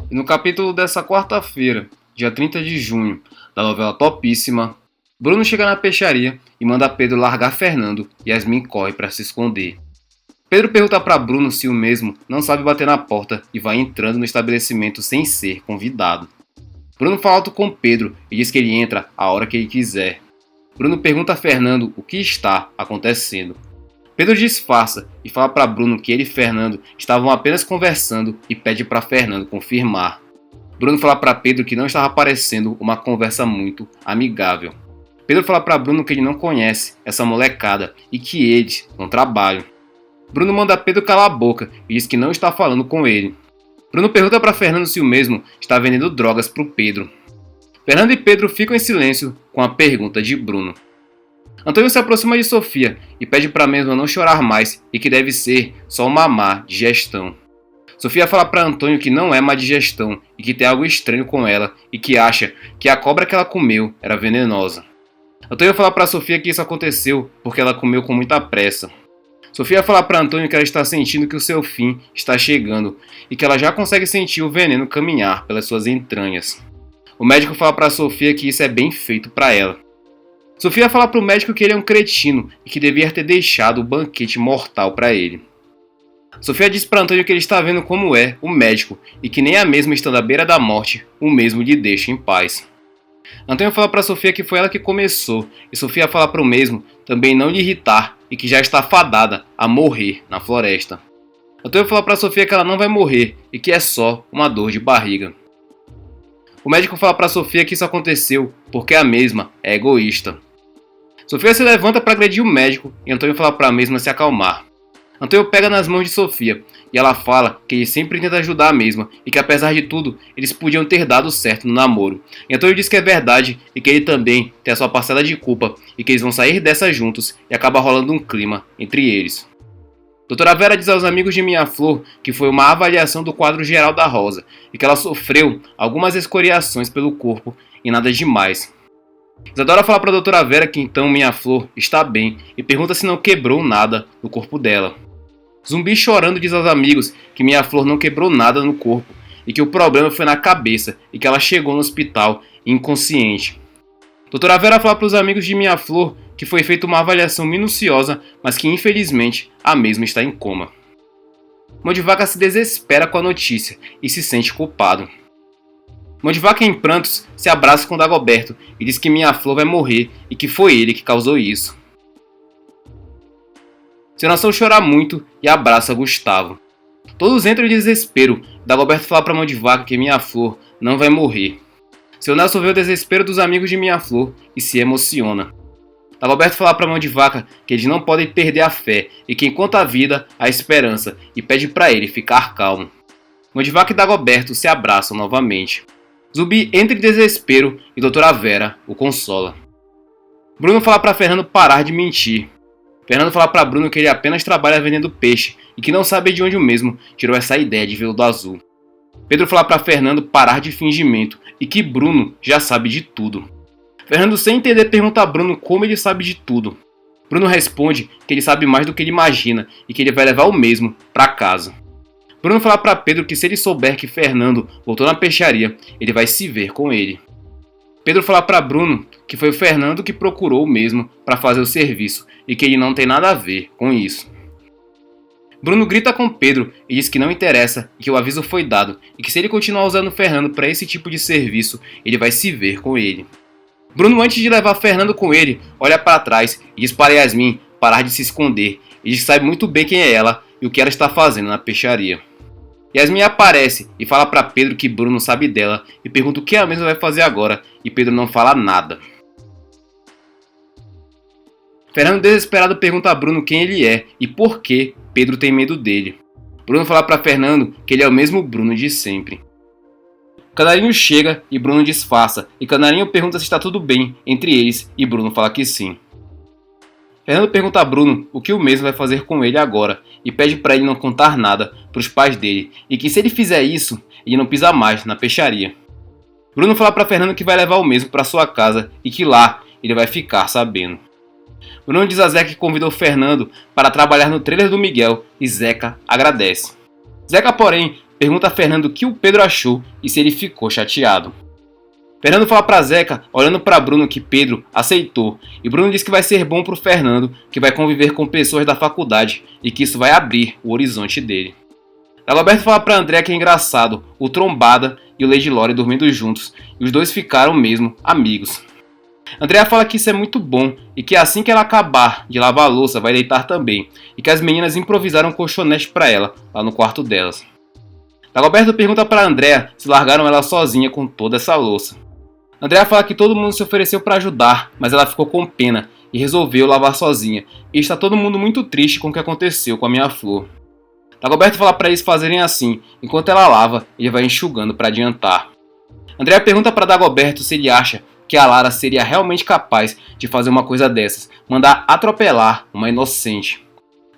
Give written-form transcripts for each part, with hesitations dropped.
E no capítulo dessa quarta-feira, dia 30 de junho, da novela Topíssima, Bruno chega na peixaria e manda Pedro largar Fernando e Yasmin corre para se esconder. Pedro pergunta para Bruno se o mesmo não sabe bater na porta e vai entrando no estabelecimento sem ser convidado. Bruno fala alto com Pedro e diz que ele entra a hora que ele quiser. Bruno pergunta a Fernando o que está acontecendo. Pedro disfarça e fala para Bruno que ele e Fernando estavam apenas conversando e pede para Fernando confirmar. Bruno fala para Pedro que não estava parecendo uma conversa muito amigável. Pedro fala para Bruno que ele não conhece essa molecada e que eles não trabalham. Bruno manda Pedro calar a boca e diz que não está falando com ele. Bruno pergunta para Fernando se o mesmo está vendendo drogas para o Pedro. Fernando e Pedro ficam em silêncio com a pergunta de Bruno. Antônio se aproxima de Sofia e pede para a mesma não chorar mais e que deve ser só uma má digestão. Sofia fala para Antônio que não é má digestão e que tem algo estranho com ela e que acha que a cobra que ela comeu era venenosa. Antônio fala para Sofia que isso aconteceu porque ela comeu com muita pressa. Sofia fala para Antônio que ela está sentindo que o seu fim está chegando e que ela já consegue sentir o veneno caminhar pelas suas entranhas. O médico fala para Sofia que isso é bem feito para ela. Sofia fala para o médico que ele é um cretino e que devia ter deixado o banquete mortal para ele. Sofia diz para Antônio que ele está vendo como é o médico e que nem a mesma estando à beira da morte, o mesmo lhe deixa em paz. Antônio fala para Sofia que foi ela que começou e Sofia fala para o mesmo também não lhe irritar e que já está fadada a morrer na floresta. Antônio fala para Sofia que ela não vai morrer e que é só uma dor de barriga. O médico fala para Sofia que isso aconteceu porque a mesma é egoísta. Sofia se levanta para agredir o médico e Antônio fala para a mesma se acalmar. Antônio pega nas mãos de Sofia e ela fala que ele sempre tenta ajudar a mesma e que apesar de tudo, eles podiam ter dado certo no namoro. E Antônio diz que é verdade e que ele também tem a sua parcela de culpa e que eles vão sair dessa juntos e acaba rolando um clima entre eles. Doutora Vera diz aos amigos de Minha Flor que foi uma avaliação do quadro geral da Rosa e que ela sofreu algumas escoriações pelo corpo e nada demais. Isadora fala para a doutora Vera que então Minha Flor está bem e pergunta se não quebrou nada no corpo dela. Zumbi chorando diz aos amigos que Minha Flor não quebrou nada no corpo e que o problema foi na cabeça e que ela chegou no hospital inconsciente. Doutora Vera fala para os amigos de Minha Flor que foi feita uma avaliação minuciosa, mas que infelizmente a mesma está em coma. Mão de Vaca se desespera com a notícia e se sente culpado. Mão de Vaca em prantos se abraça com Dagoberto e diz que Minha Flor vai morrer e que foi ele que causou isso. Seu Nação chora muito e abraça Gustavo. Todos entram em desespero. Dagoberto fala para Mão de Vaca que Minha Flor não vai morrer. Seu Nelson vê o desespero dos amigos de Minha Flor e se emociona. Dagoberto fala para Mão de Vaca que eles não podem perder a fé e que enquanto há vida, há esperança e pede para ele ficar calmo. Mão de Vaca e Dagoberto se abraçam novamente. Zumbi entra em desespero e Doutora Vera o consola. Bruno fala para Fernando parar de mentir. Fernando fala para Bruno que ele apenas trabalha vendendo peixe e que não sabe de onde o mesmo tirou essa ideia de veludo azul. Pedro fala para Fernando parar de fingimento e que Bruno já sabe de tudo. Fernando, sem entender, pergunta a Bruno como ele sabe de tudo. Bruno responde que ele sabe mais do que ele imagina e que ele vai levar o mesmo para casa. Bruno fala para Pedro que se ele souber que Fernando voltou na peixaria, ele vai se ver com ele. Pedro fala para Bruno que foi o Fernando que procurou o mesmo para fazer o serviço e que ele não tem nada a ver com isso. Bruno grita com Pedro e diz que não interessa e que o aviso foi dado e que se ele continuar usando Fernando para esse tipo de serviço, ele vai se ver com ele. Bruno, antes de levar Fernando com ele, olha para trás e diz para Yasmin parar de se esconder e diz que sabe muito bem quem é ela e o que ela está fazendo na peixaria. Yasmin aparece e fala para Pedro que Bruno sabe dela e pergunta o que a mesma vai fazer agora e Pedro não fala nada. Fernando, desesperado, pergunta a Bruno quem ele é e por que Pedro tem medo dele. Bruno fala para Fernando que ele é o mesmo Bruno de sempre. Canarinho chega e Bruno disfarça e Canarinho pergunta se está tudo bem entre eles e Bruno fala que sim. Fernando pergunta a Bruno o que o mesmo vai fazer com ele agora e pede para ele não contar nada para os pais dele e que se ele fizer isso, ele não pisa mais na peixaria. Bruno fala para Fernando que vai levar o mesmo para sua casa e que lá ele vai ficar sabendo. Bruno diz a Zeca que convidou Fernando para trabalhar no trailer do Miguel e Zeca agradece. Zeca, porém, pergunta a Fernando o que o Pedro achou e se ele ficou chateado. Fernando fala pra Zeca, olhando pra Bruno, que Pedro aceitou, e Bruno diz que vai ser bom pro Fernando, que vai conviver com pessoas da faculdade e que isso vai abrir o horizonte dele. Dagoberto fala pra André que é engraçado, o Trombada e o Lady Lore dormindo juntos, e os dois ficaram mesmo amigos. Andrea fala que isso é muito bom e que assim que ela acabar de lavar a louça vai deitar também, e que as meninas improvisaram um colchonete pra ela lá no quarto delas. Dagoberto pergunta pra Andrea se largaram ela sozinha com toda essa louça. Andrea fala que todo mundo se ofereceu para ajudar, mas ela ficou com pena e resolveu lavar sozinha, e está todo mundo muito triste com o que aconteceu com a minha flor. Dagoberto fala para eles fazerem assim, enquanto ela lava, ele vai enxugando para adiantar. Andrea pergunta para Dagoberto se ele acha que a Lara seria realmente capaz de fazer uma coisa dessas, mandar atropelar uma inocente.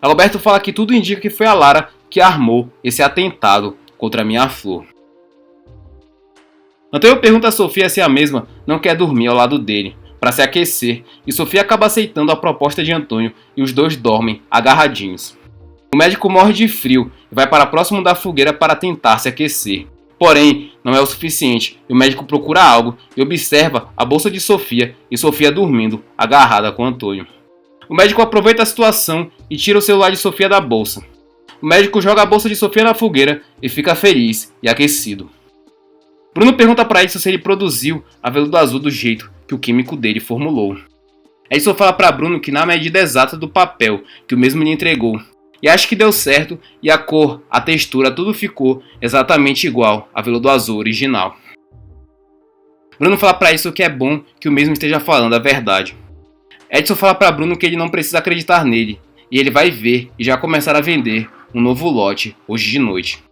Dagoberto fala que tudo indica que foi a Lara que armou esse atentado contra a minha flor. Antônio pergunta a Sofia se a mesma não quer dormir ao lado dele, para se aquecer, e Sofia acaba aceitando a proposta de Antônio e os dois dormem agarradinhos. O médico morre de frio e vai para próximo da fogueira para tentar se aquecer. Porém, não é o suficiente e o médico procura algo e observa a bolsa de Sofia e Sofia dormindo, agarrada com Antônio. O médico aproveita a situação e tira o celular de Sofia da bolsa. O médico joga a bolsa de Sofia na fogueira e fica feliz e aquecido. Bruno pergunta para Edson se ele produziu a veludo azul do jeito que o químico dele formulou. Edson fala para Bruno que na medida exata do papel que o mesmo lhe entregou, e acha que deu certo e a cor, a textura, tudo ficou exatamente igual a veludo azul original. Bruno fala para Edson que é bom que o mesmo esteja falando a verdade. Edson fala para Bruno que ele não precisa acreditar nele, e ele vai ver e já começar a vender um novo lote hoje de noite.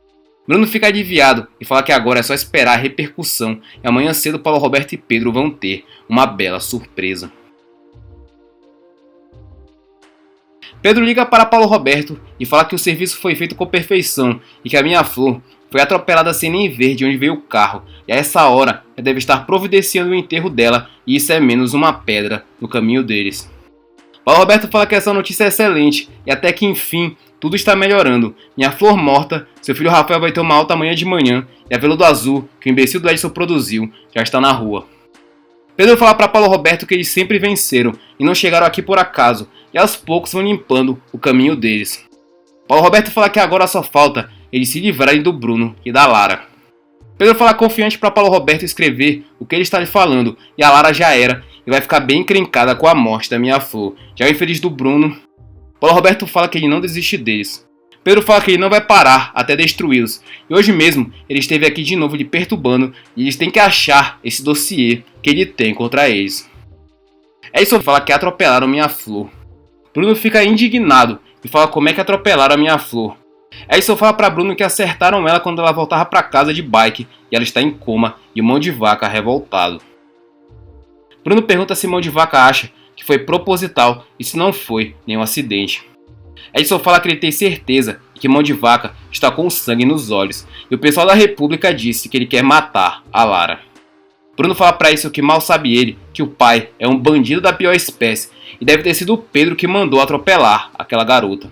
Bruno fica aliviado e fala que agora é só esperar a repercussão e amanhã cedo Paulo Roberto e Pedro vão ter uma bela surpresa. Pedro liga para Paulo Roberto e fala que o serviço foi feito com perfeição e que a minha flor foi atropelada sem nem ver de onde veio o carro, e a essa hora ela deve estar providenciando o enterro dela, e isso é menos uma pedra no caminho deles. Paulo Roberto fala que essa notícia é excelente e até que enfim tudo está melhorando. Minha flor morta, seu filho Rafael vai ter uma alta amanhã de manhã e a veludo azul que o imbecil do Edson produziu já está na rua. Pedro fala para Paulo Roberto que eles sempre venceram e não chegaram aqui por acaso, e aos poucos vão limpando o caminho deles. Paulo Roberto fala que agora só falta eles se livrarem do Bruno e da Lara. Pedro fala confiante para Paulo Roberto escrever o que ele está lhe falando, e a Lara já era e vai ficar bem encrencada com a morte da minha flor. Já o infeliz do Bruno, Paulo Roberto fala que ele não desiste deles. Pedro fala que ele não vai parar até destruí-los, e hoje mesmo ele esteve aqui de novo lhe perturbando e eles têm que achar esse dossiê que ele tem contra eles. Edson fala que atropelaram minha flor. Bruno fica indignado e fala como é que atropelaram a minha flor. Edson fala para Bruno que acertaram ela quando ela voltava para casa de bike e ela está em coma e o Mão de Vaca revoltado. Bruno pergunta se Mão de Vaca acha que foi proposital e se não foi nenhum acidente. Edson fala que ele tem certeza que Mão de Vaca está com sangue nos olhos e o pessoal da República disse que ele quer matar a Lara. Bruno fala para Edson que mal sabe ele que o pai é um bandido da pior espécie e deve ter sido o Pedro que mandou atropelar aquela garota.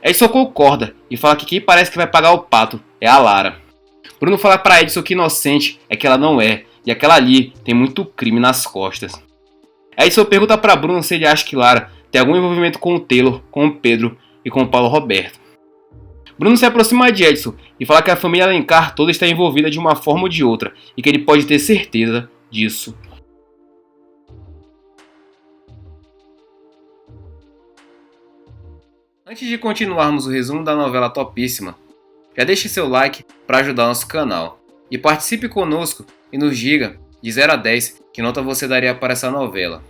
Edson concorda e fala que quem parece que vai pagar o pato é a Lara. Bruno fala para Edson que inocente é que ela não é e aquela ali tem muito crime nas costas. Edson pergunta para Bruno se ele acha que Lara tem algum envolvimento com o Taylor, com o Pedro e com o Paulo Roberto. Bruno se aproxima de Edson e fala que a família Alencar toda está envolvida de uma forma ou de outra e que ele pode ter certeza disso. Antes de continuarmos o resumo da novela Topíssima, já deixe seu like para ajudar nosso canal e participe conosco e nos diga de 0 a 10 que nota você daria para essa novela.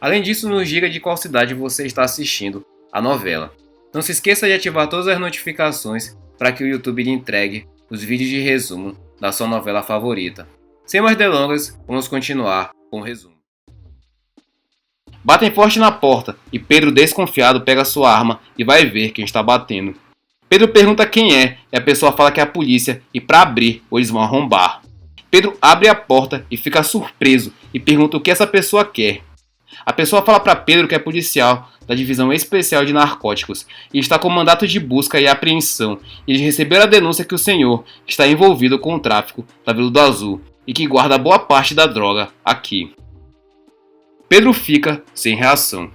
Além disso, nos diga de qual cidade você está assistindo a novela. Não se esqueça de ativar todas as notificações para que o YouTube lhe entregue os vídeos de resumo da sua novela favorita. Sem mais delongas, vamos continuar com o resumo. Batem forte na porta e Pedro, desconfiado, pega sua arma e vai ver quem está batendo. Pedro pergunta quem é e a pessoa fala que é a polícia e para abrir ou eles vão arrombar. Pedro abre a porta e fica surpreso e pergunta o que essa pessoa quer. A pessoa fala para Pedro que é policial da Divisão Especial de Narcóticos e está com mandato de busca e apreensão. E eles receberam a denúncia que o senhor está envolvido com o tráfico da Veludo Azul e que guarda boa parte da droga aqui. Pedro fica sem reação.